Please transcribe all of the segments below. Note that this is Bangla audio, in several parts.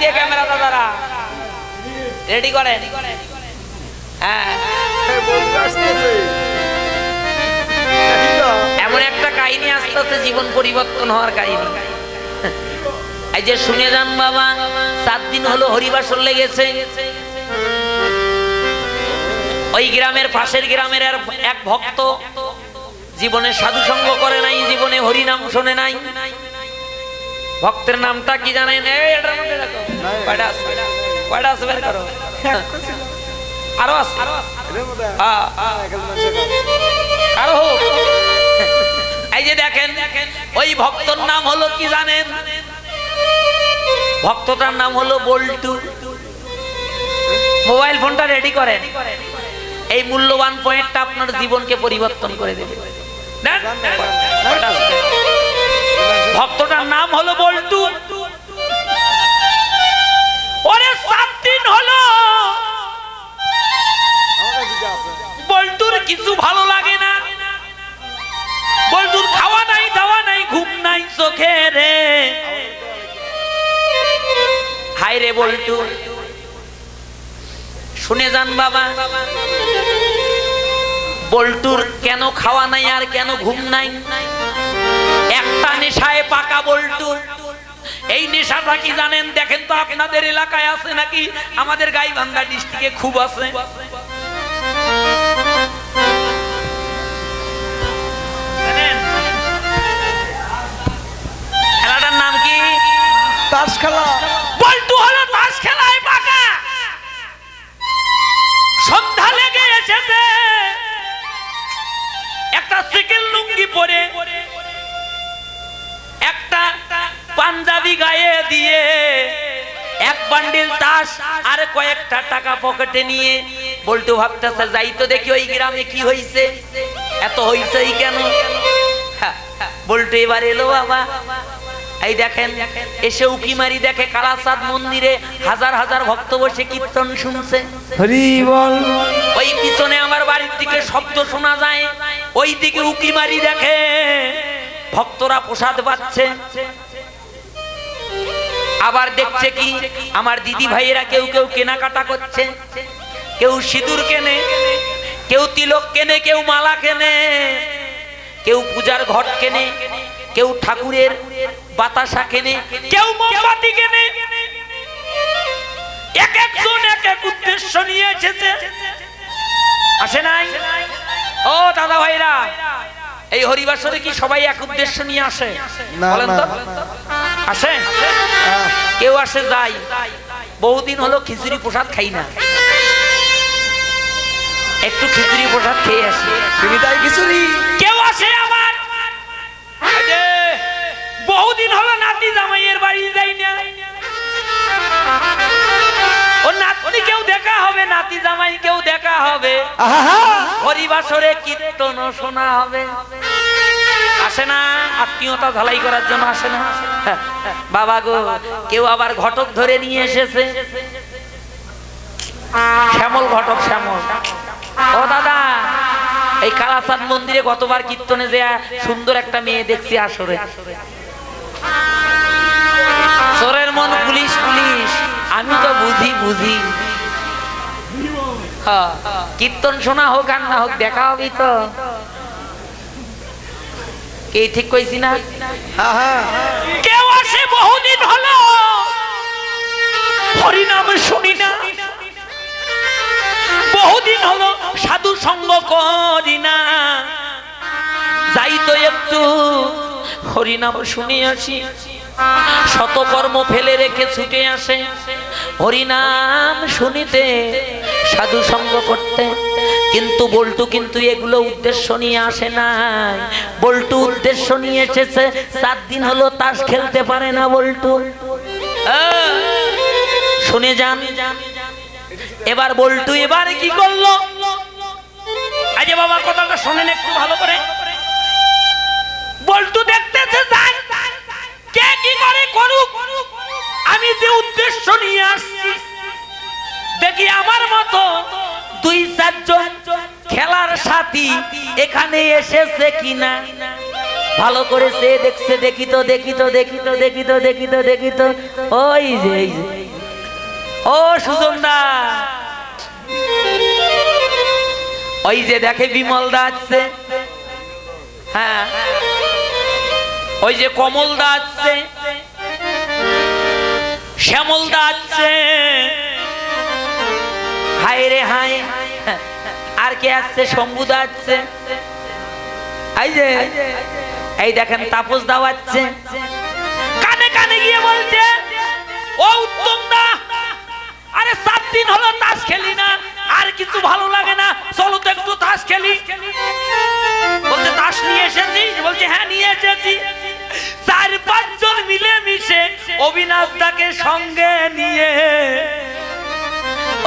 দিয়ে ক্যামেরা দাদারা রেডি করেন। হ্যাঁ, এমন একটা কাহিনী আস্তে আস্তে জীবন পরিবর্তন হওয়ার কাহিনী। এই যে শুনে যান বাবা, 7 দিন হলো হরিবাসর লেগেছে। ওই গ্রামের পাশের গ্রামের এক ভক্ত জীবনে সাধু সঙ্গ করে নাই, জীবনে হরিনাম শোনে নাই। ভক্তের নামটা কি জানেন? আরো আরো এই যে দেখেন, ওই ভক্তর নাম হলো কি জানেন? ভক্তটার নাম হলো বল্টু। মোবাইল ফোনটা রেডি করেন, এই মূল্যবান পয়েন্টটা আপনার জীবনকে পরিবর্তন করে দেবে। ভক্তটার নাম হলো বল্টু। ওরে 7 দিন হলো বল্টুর কিছু ভালো লাগে না। বল্টুর খাওয়া নাই, দাওয়া নাই, ঘুম নাই চোখে রে। হায় রে বল্টু, শুনে যান বাবা, বল্টুর কেন খাওয়া নাই আর কেন ঘুম নাই? একটা নেশায় পাকা বল্টু। এই নেশাটা কি জানেন? দেখেন তো আপনাদের এলাকায় আছে নাকি? আমাদের গাইবান্ধা ডিস্ট্রিক্টে খুব আছে। খেলাটার নাম কি? তাস খেলা। বল্টু হলো তাস খেলায় পাকা। সন্ধ্যা লেগে এসেছে, একটা সিকেল লুঙ্গি পরে, একটা পাঞ্জাবি গায়ে দিয়ে, এক বান্ডিল তাস আর কয়েকটা টাকা পকেটে নিয়ে বল্টু ভাবতেছে যাই তো দেখি ওই গ্রামে কি হইছে, এত হইছেই কেন। বল্টু এবার এলো বাবা। এই দেখেন, এসে উকি মারি দেখে কালাচাঁদ মন্দিরে হাজার হাজার ভক্ত বসে কীর্তন শুনছে। হরি বল। ওই পিছনে আমার বাড়ির দিকে শব্দ শোনা যায়, ওই দিকে উকি মারি দেখে ভক্তরা প্রসাদ পাচ্ছে। আবার দেখছে কি, আমার দিদি ভাইয়েরা কেউ কেউ কেনাকাটা করছে, কেউ সিঁদুর কেনে, কেউ তিলক কেনে, কেউ মালা কেনে, কেউ পূজার ঘট কেনে, কেউ ঠাকুরের বাতাসা কেনে, কেউ মোমবাতি কেনে। এক একজন এক এক উদ্দেশ্য নিয়ে এসেছে। আসে নাই? ও দাদা ভাইরা, এই হরিবাসরে কি সবাই এক উদ্দেশ্য নিয়ে আসে? বলেন তো, আসে? কেউ আসে যাই, বহুদিন হলো খিচুড়ি প্রসাদ খাই না, একটু খিচুড়ি প্রসাদ খেয়ে আসি। খিচুড়ি। কেউ আসে আমার, বহুদিন হলো নাতি জামাইয়ের বাড়ি যাই না, ও নাতি কেউ দেখা হবে, নাতি জামাই কেউ দেখা হবে, হরিবাসরে কীর্তন শোনা হবে। আসে না? আত্মীয়তা ঝালাই করার জন্য আসে না? বাবা গো, কেউ আবার ঘটক ধরে নিয়ে এসেছে, শ্যামল ঘটক, শ্যামল। ও দাদা, এই কালাচাঁদ মন্দিরে গতবার কীর্তনে যে সুন্দর একটা মেয়ে দেখছি আসরে। চোরের মন পুলিশ পুলিশ, আমি তো বুঝি বুঝি। কীর্তন শোনা হোক আর না হোক, দেখা হবি তো। কে ঠিক কইছি না? কেউ আসে, বহুদিন হলো হরিনাম শুনি না, বহুদিন হলো সাধু সঙ্গ করি না, যাই তো একটু হরিনাম শুনি আসি। শত কর্ম ফেলে রেখে ছুটে আসে হরিনাম শুনিতে, সাধু সঙ্গ করতে। কিন্তু বল্টু কিন্তু এগুলো উদ্দেশ্য নিয়ে আসে নাই। বল্টু উদ্দেশ্য নিয়ে এসেছে, 7 দিন হলো তাস খেলতে পারে না বল্টু। শুনে যান, এবার বল্টু এবার কি করলো? আজ বাবা কথাটা শোনেন একটু ভালো করে। বল্টু দেখতেছে যাই কে কি করে করুক, আমি যে উদ্দেশ্য নিয়ে আসছি, দেখি আমার মতো 2-4 জন খেলার সাথী এখানে এসেছে কিনা। ভালো করে সে দেখছে, দেখি তো দেখি তো দেখি তো দেখি তো দেখি তো দেখি তো, ওই যে ও সুজন দা, ওই যে দেখে বিমল দা আসছে, হ্যাঁ ওই যে কমল দা আসছে, শ্যামল দা আসছে, হায় রে হায়, আর কে আসছে, শম্ভু দা আসছে, এই যে এই দেখেন তাপস দাও আসছে, কানে কানে গিয়ে বলছে ও উত্তম দা, আরে 7 দিন হলো তাস খেলি না, আর কিছু ভালো লাগে না, চলো তো একটু তাস খেলি। বলছে তাস নিয়ে এসেছিস? বলছে হ্যাঁ নিয়ে এসেছি। 4-5 জন মিলে মিশে অবিনাশ দাকে সঙ্গে নিয়ে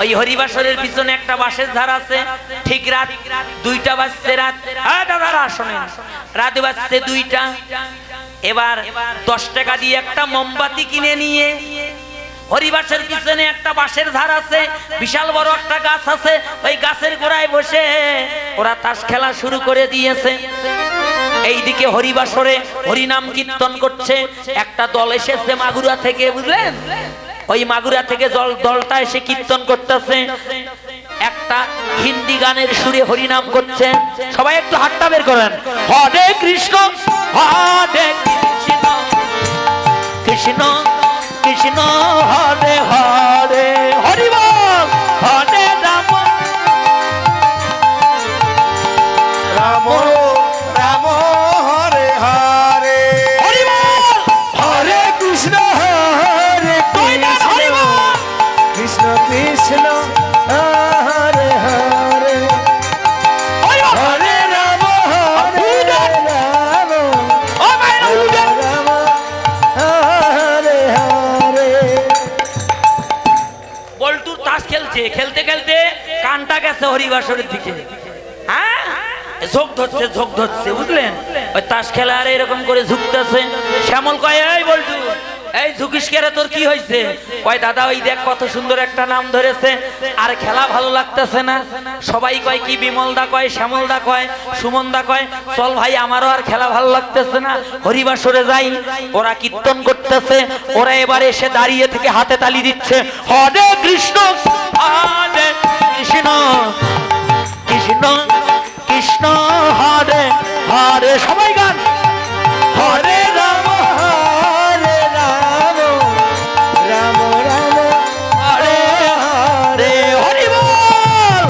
ওই হরিবাসরের পিছনে একটা বাঁশের ধার আছে, ঠিক রাত 2টা বাজছে, রাত দাদারা শোনেন, রাত বাজছে 2টা। এবার 10 টাকা দিয়ে একটা মোমবাতি কিনে নিয়ে হরিবাসের পিছনে একটা বাঁশের ধার আছে, বিশাল বড় একটা গাছ আছে, ওই গাছের গোড়ায় বসে ওরা তাস খেলা শুরু করে দিয়েছে। এইদিকে হরিবাসরে হরিনাম কীর্তন করছে, একটা দল এসেছে মাগুরা থেকে, বুঝলেন, ওই মাগুরা থেকে দলটা এসে কীর্তন করতেছে, একটা হিন্দি গানের সুরে হরিনাম করছে। সবাই একটু হাতটা বের করেন, হরে কৃষ্ণ হরে কৃষ্ণ কৃষ্ণ কৃষ্ণ হরে হরে, হরি বল, হরে রাম রাম রাম হরে হরে, হরি বল, হরে কৃষ্ণ হরে কৃষ্ণ কৃষ্ণ কৃষ্ণ হরে হরে, হরে রাম হরে রাম, ও মায়েরা উঠে। রাম হরে হরে। বল্টুর তাস খেলছে, খেলতে খেলতে কানটা গেছে হরিবাসরের দিকে, হ্যাঁ ঝোঁক ধরছে, ঝোঁক ধরছে, বুঝলেন, ওই তাস খেলা আর এরকম করে ঝুঁকতেছে। শ্যামল কয় এই বল্টু, এই ঝুঁকিস কেরে, তোর কি হয়েছে? কয় দাদা ওই দেখ কত সুন্দর একটা নাম ধরেছে, আর খেলা ভালো লাগতেছে না। সবাই কয় কি, বিমল দা কয়, শ্যামল দা কয়, সুমন দা কয়, চল ভাই আমারও আর খেলা ভালো লাগতেছে না, হরিবাসরে যাই। ওরা কীর্তন করতেছে, ওরা এবার এসে দাঁড়িয়ে থেকে হাতে তালি দিচ্ছে, হরে কৃষ্ণ হরে কৃষ্ণ কৃষ্ণ কৃষ্ণ হরে হরে, সবাই গান, হরে রাম হরে রাম রাম রাম হরে হরে, হরি বল,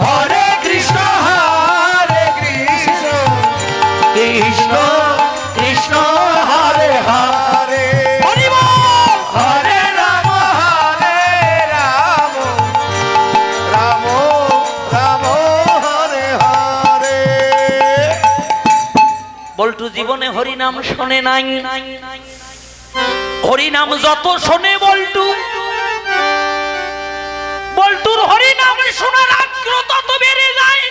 হরে কৃষ্ণ হরে কৃষ্ণ কৃষ্ণ কৃষ্ণ হরে হরে, হরে হরি বল, হরে রাম রাম রাম হরে হরে। বল্টু জীবনে হরিনাম শোনে নাই, হরিনাম যত শোনে বল্টুর হরিনাম শোনার আগ্রহ তত বেড়ে যায়।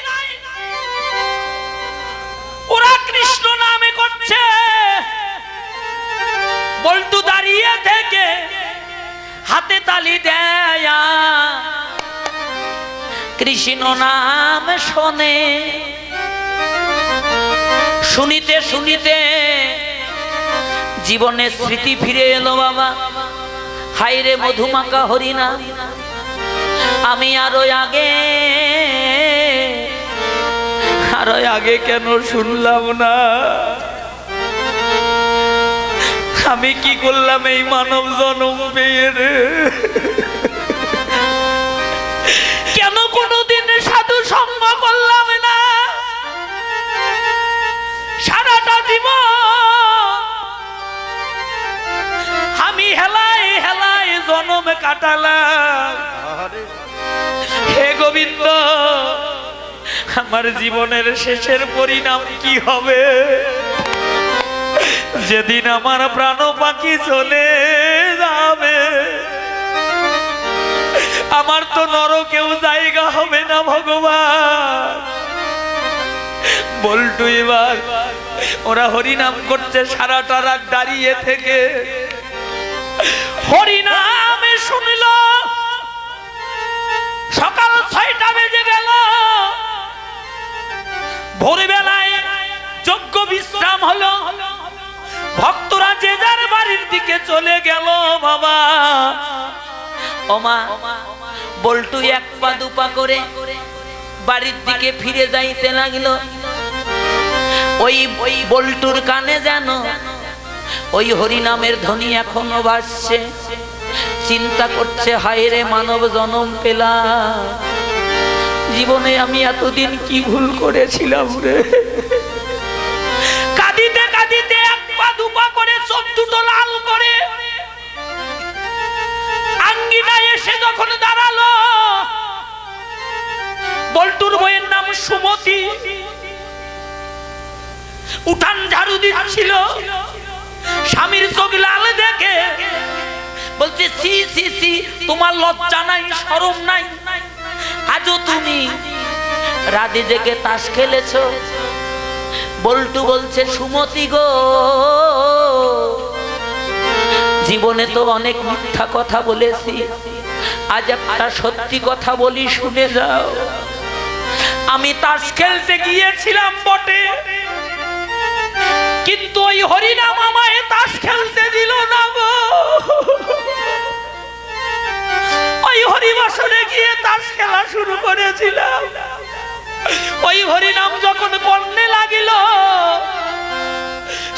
ওরা কৃষ্ণ নামে করছে, বল্টু দাঁড়িয়ে থেকে হাতে তালি দেয়, কৃষ্ণ নাম শোনে। শুনিতে শুনিতে জীবনের স্মৃতি ফিরে এলো বাবা, হায় রে মধুমাকা হরিনাম, আমি আরো আগে কেন শুনলাম না? আমি কি করলাম এই মানব জন্ম পেয়ে রে? কেন কোনোদিন সাধু সঙ্গ করলাম না? সারাটা জীবন আমি হেলাই হেলাই জনম কাটালাম। হে গোবিন্দ, আমার জীবনের শেষের পরিণাম কি হবে? যেদিন আমার প্রাণ পাখি চলে যাবে, আমার তো নরকেও জায়গা হবে না ভগবান। বল্টু এবার ওরা হরিনাম করছে, সারাটা রাত দাঁড়িয়ে থেকে হরিনামে শুনল। সকাল 6টা বেজে গেল, ভোরবেলায় যজ্ঞ বিশ্রাম হলো, ভক্তরা যে যার বাড়ির দিকে চলে গেল। বাবা ওমা বল্টু এক পা দুপা করে বাড়ির দিকে ফিরে যাইতে লাগলো। ওই বল্টুর কানে যেন ওই হরিনামের ধ্বনি এখনো বাজছে। চিন্তা করছে, হায় রে মানব জনম পেলাম, জীবনে আমি এতদিন কি ভুল করেছিলাম রে। কাঁদিতে কাঁদিতে এক পা দুপা করে চোখ দুটো লাল করে আঙ্গিনায় এসে যখন দাঁড়ালো, বল্টুর বইয়ের নাম সুমতি, উঠান ঝাড়ু দিচ্ছিল। স্বামীর চোখ লাল দেখে বলছে, সি সি সি, তোমার লজ্জা নাই, শরম নাই, আজও তুমি রাতে জেগে তাস খেলেছো। বল্টু বলছে, সুমতি গো, জীবনে তো অনেক মিথ্যা কথা বলেছি, আজ একটা সত্যি কথা বলি, শুনে যাও। আমি তাস খেলতে গিয়েছিলাম বটে, কিন্তু ওই হরিনাম আমায় তাস খেলতে দিল না গো। ওই হরিবাসরে গিয়ে তাস খেলা শুরু করেছিলাম। ওই হরিনাম যখন কর্ণে লাগিল,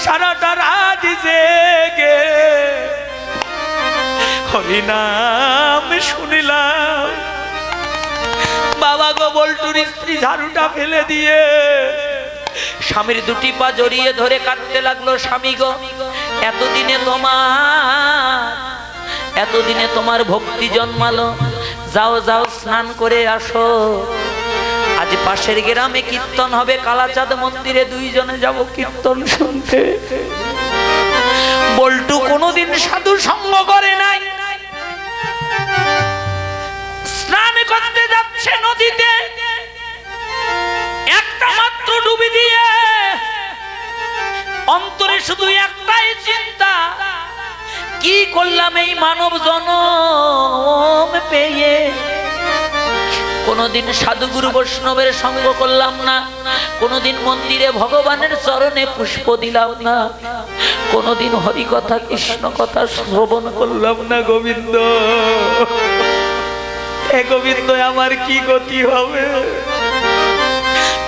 সারাটা রাত জেগে হরিনাম শুনিলাম। বাবা গো, বল্টুর স্ত্রী ঝাড়ুটা ফেলে দিয়ে স্বামীর দুটি পা জড়িয়ে ধরে কাঁদতে লাগলো। স্বামী গো, এতদিনে তোমার ভক্তি জন্মালো, যাও যাও স্নান করে আসো, আজ পাশের গ্রামে কীর্তন হবে, কালাচাঁদ মন্দিরে দুইজনে যাব কীর্তন শুনতে। বল্টু কোনোদিন সাধু সঙ্গ করে নাই। স্নান করতে যাচ্ছে নদীতে, একটা মাত্র ডুবি দিয়ে অন্তরে শুধু একটাই চিন্তা, কি করলাম এই মানব জনম পেয়ে। কোনদিন সাধুগুরু বৈষ্ণবের সঙ্গ করলাম না, কোনদিন মন্দিরে ভগবানের চরণে পুষ্প দিলাম না, কোনদিন হরি কথা কৃষ্ণ কথা শ্রবণ করলাম না। গোবিন্দ, হে গোবিন্দ, আমার কি গতি হবে?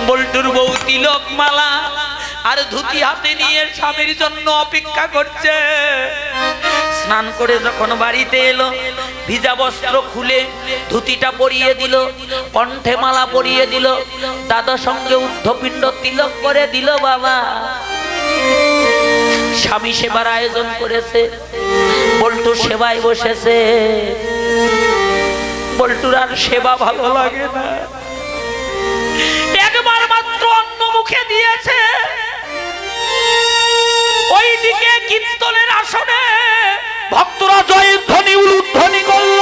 বল্টুর বউ তিলক মালা আর ধুতি হাতে নিয়ে স্বামীর জন্য অপেক্ষা করছে। স্নান করে যখন বাড়িতে এলো, ভিজা বস্ত্র খুলে ধুতিটা পরিয়ে দিল, কণ্ঠে মালা পরিয়ে দিল, দাদা সঙ্গে ঊর্ধ্বপিণ্ড তিলক করে দিল। বাবা, স্বামী সেবার আয়োজন করেছে, বল্টু সেবায় বসেছে। বল্টুর আর সেবা ভালো লাগে না, একবার মাত্র অন্ন মুখে দিয়েছে। ওইদিকে কীর্তনের আসনে ভক্তরা জয়ের ধ্বনি উলুধ্বনি করল।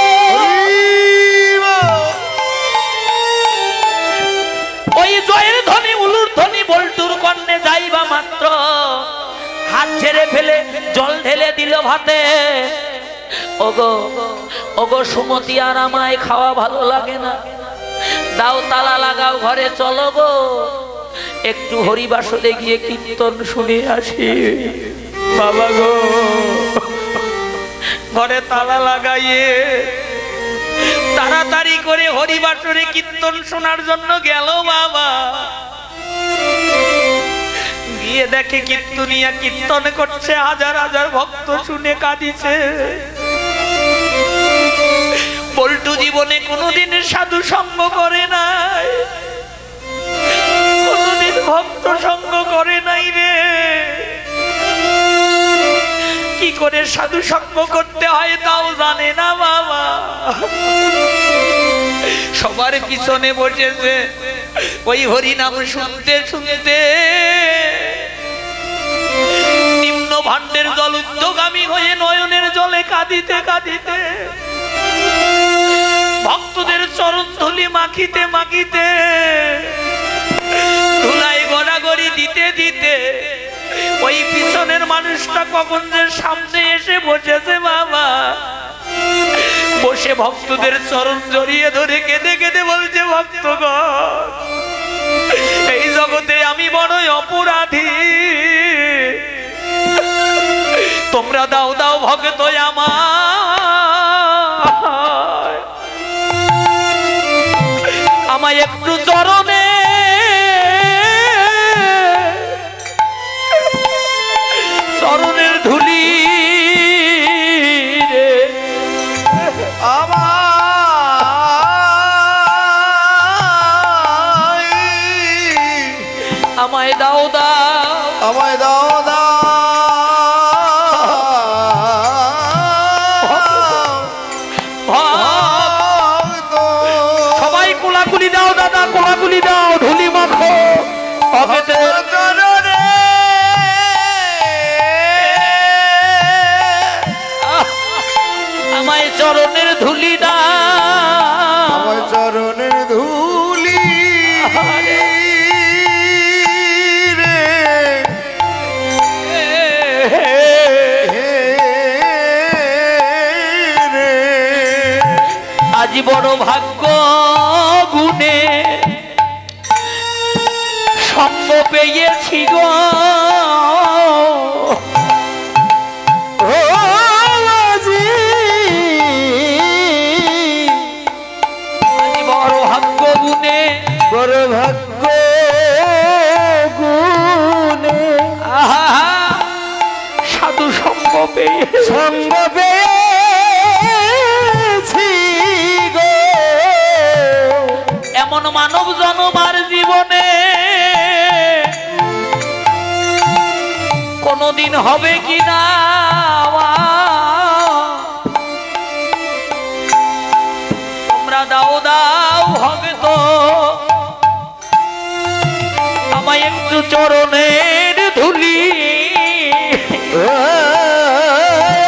ওই জয়ের ধ্বনি উলুধ্বনি বল্টুর কর্ণে যাইবা মাত্র হাত ছেড়ে ফেলে জল ঢেলে দিল ভাতে। ওগো ওগো সুমতি, আর আমায় খাওয়া ভালো লাগে না, দাও তালা লাগাও, ঘরে চলো গো, একটু হরিবাসরে গিয়ে কীর্তন শুনে আসি। বাবা গো, ঘরে তালা লাগাইয়ে তাড়াতাড়ি করে হরিবাসরে কীর্তন শোনার জন্য গেল। বাবা গিয়ে দেখে কীর্তনিয়া কীর্তন করছে, হাজার হাজার ভক্ত শুনে কাঁদিছে। বল্টু জীবনে কোনোদিন সাধু সঙ্গ করে নাই, কোনোদিন ভক্ত সঙ্গ করে নাই রে। কি করে সাধু সঙ্গ করতে হয় তাও জানে না বাবা। সবার পিছনে বসেছে, ওই হরিনাম শুনতে শুনতে নিম্ন ভাণ্ডের জল ঊর্ধ্বগামী হয়ে নয়নের জলে কাঁদিতে কাঁদিতে, ভক্তদের চরণ ধুলি মাখিতে মাখিতে, ধুলাই গড়াগড়ি দিতে দিতে, ওই পিছনের মানুষটা কখন যে সামনে এসে বসেছে বাবা, বসে ভক্তদের চরণ জড়িয়ে ধরে কেঁদে কেঁদে বলছে, ভক্তগণ, এই জগতে আমি বড়ই অপরাধী, তোমরা দাও দাও ভক্ত আমার, আমায় দাও দাও আমায় দাও দাও ভক্ত সবাই কোলাকুলি দাও দাদা, কোলাকুলি দাও, ধুলি মাখো ভক্তের চরণে আমায় চরণের ধুলি দাও, আমার চরণের ধুলি রে হে রে আজ বড় ভাগ্য গুণে সঙ্গ পেয়েছি গো, ও আজি আজ বড় ভাগ্য গুণে বড় ভাগ্য গুণে আহা সাধু সঙ্গ পেয়ে সঙ্গ পেয়েছি গো এমন মানব জনমার জীবনে কোনদিন হবে কি না, তোমরা দাও দাও হবে তো আমায় একটু চরণের ধুলি,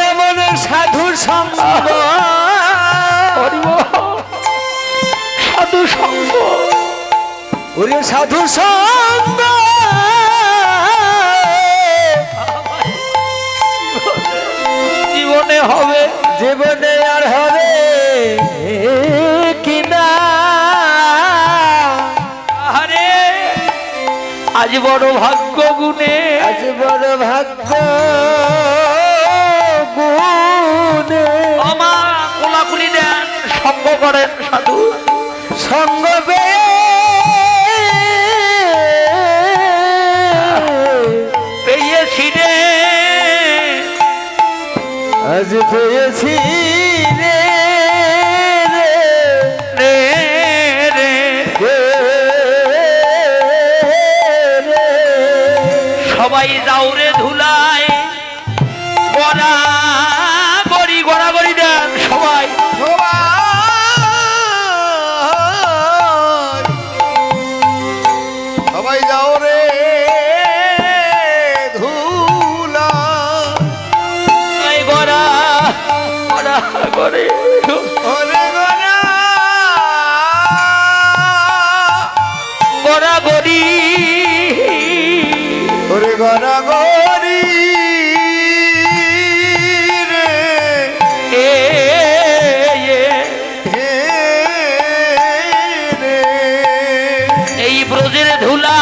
এমন সাধু সঙ্গ সাধু সঙ্গ ওরে সাধু সঙ্গ জীবনে হবে জীবনে আর হবে কিনা আরে আজ বড় ভাগ্য গুণে আজ বড় ভাগ্য গুণে আমা কোলাকুলি দেন, সঙ্গ করেন সাধু সঙ্গ পেয়েছি রে, আজ পেয়েছি রে রে রে সবাই যাও রে ধুলায় গড়া গড়ি গড়াগড়ি দেন সবাই, সবাই যাও রে ধুলা এই গড়া গড়া গড়ে ওরে গোরা গড়া গড়ি ওরে গোরা গরি রে এ হে রে এই ব্রজের ধুলা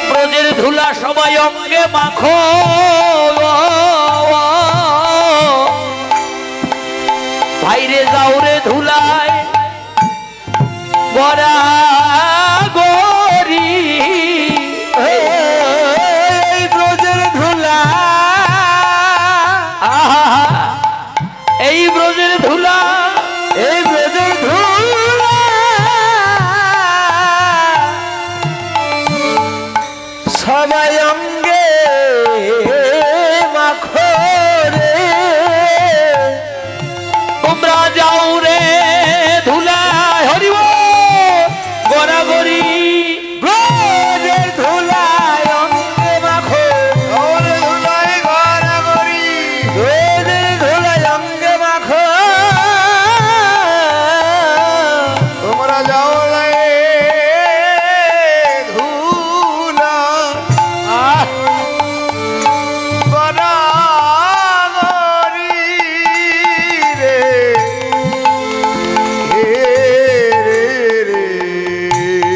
ব্রজের ধুলা সবাই অঙ্গে মাখো